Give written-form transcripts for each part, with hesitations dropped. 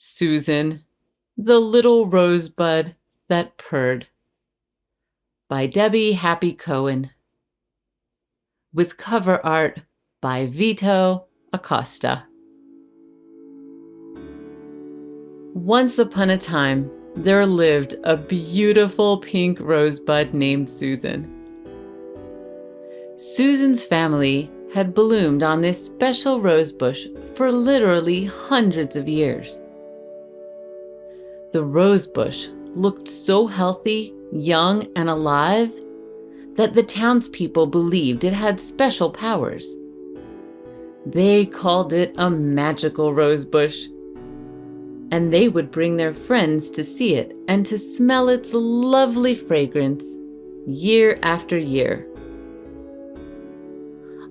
Susan, the Little Rosebud that Purred, by Debbie Happy Cohen, with cover art by Vito Acosta. Once upon a time, there lived a beautiful pink rosebud named Susan. Susan's family had bloomed on this special rosebush for literally hundreds of years. The rosebush looked so healthy, young, and alive that the townspeople believed it had special powers. They called it a magical rosebush, and they would bring their friends to see it and to smell its lovely fragrance year after year.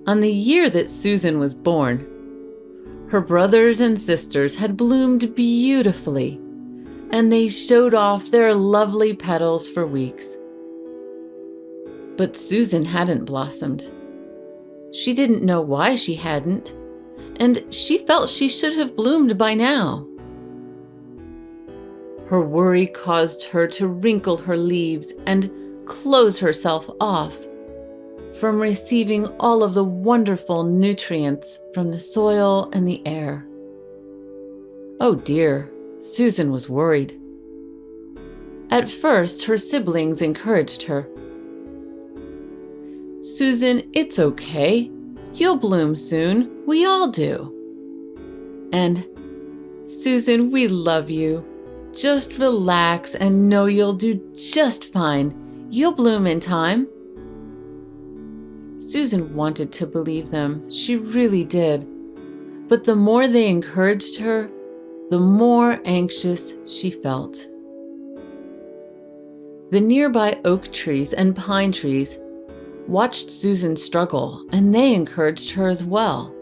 On the year that Susan was born, her brothers and sisters had bloomed beautifully, and they showed off their lovely petals for weeks. But Susan hadn't blossomed. She didn't know why she hadn't, and she felt she should have bloomed by now. Her worry caused her to wrinkle her leaves and close herself off from receiving all of the wonderful nutrients from the soil and the air. Oh dear, Susan was worried. At first, her siblings encouraged her. "Susan, it's okay. You'll bloom soon. We all do." And, "Susan, we love you. Just relax and know you'll do just fine. You'll bloom in time." Susan wanted to believe them. She really did. But the more they encouraged her, the more anxious she felt. The nearby oak trees and pine trees watched Susan struggle, and they encouraged her as well.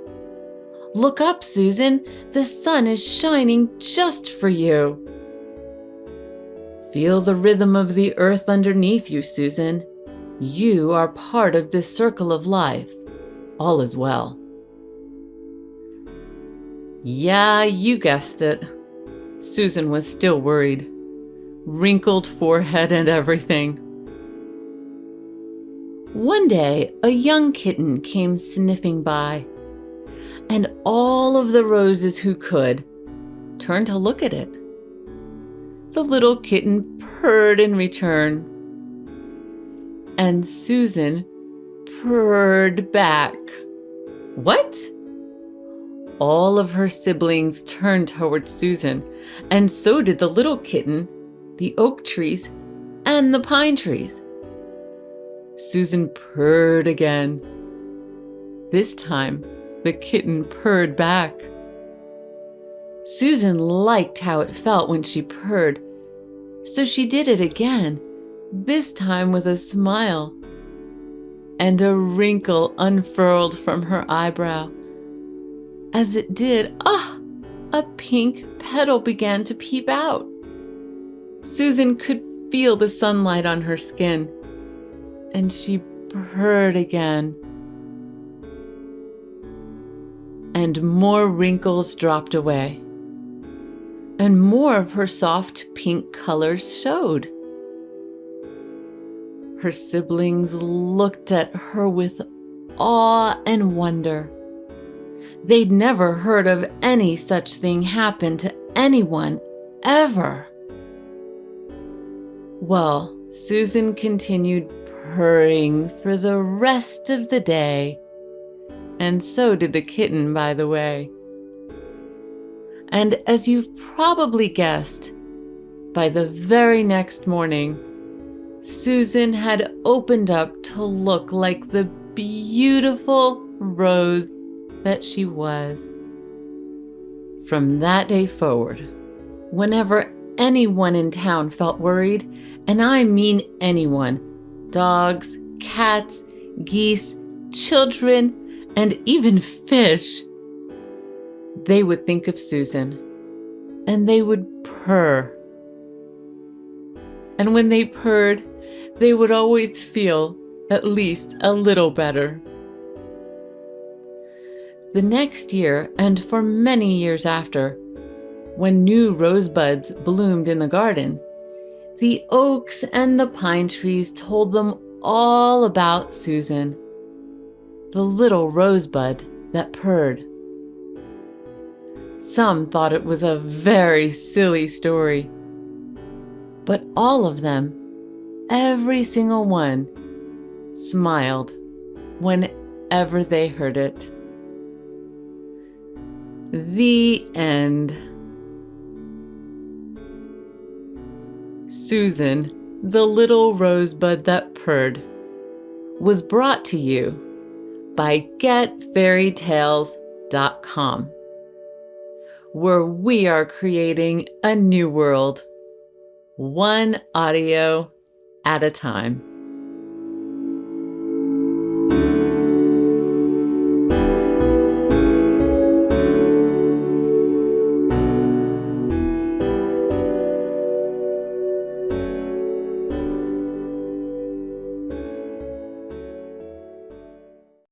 "Look up, Susan. The sun is shining just for you." "Feel the rhythm of the earth underneath you, Susan. You are part of this circle of life. All is well." Yeah, you guessed it. Susan was still worried. Wrinkled forehead and everything. One day, a young kitten came sniffing by, and all of the roses who could turned to look at it. The little kitten purred in return, and Susan purred back. What? All of her siblings turned toward Susan, and so did the little kitten, the oak trees, and the pine trees. Susan purred again. This time, the kitten purred back. Susan liked how it felt when she purred, so she did it again, this time with a smile. And a wrinkle unfurled from her eyebrow. As it did, a pink petal began to peep out. Susan could feel the sunlight on her skin, and she purred again. And more wrinkles dropped away, and more of her soft pink colors showed. Her siblings looked at her with awe and wonder. They'd never heard of any such thing happen to anyone, ever. Well, Susan continued purring for the rest of the day, and so did the kitten, by the way. And as you've probably guessed, by the very next morning, Susan had opened up to look like the beautiful rose that she was. From that day forward, whenever anyone in town felt worried, and I mean anyone, dogs, cats, geese, children, and even fish, they would think of Susan, and they would purr. And when they purred, they would always feel at least a little better. The next year, and for many years after, When new rosebuds bloomed in the garden, the oaks and the pine trees told them all about Susan, the little rosebud that purred. Some thought it was a very silly story, but all of them, every single one, smiled whenever they heard it. The end. Susan, the little rosebud that purred, was brought to you by getfairytales.com, where we are creating a new world, one audio at a time.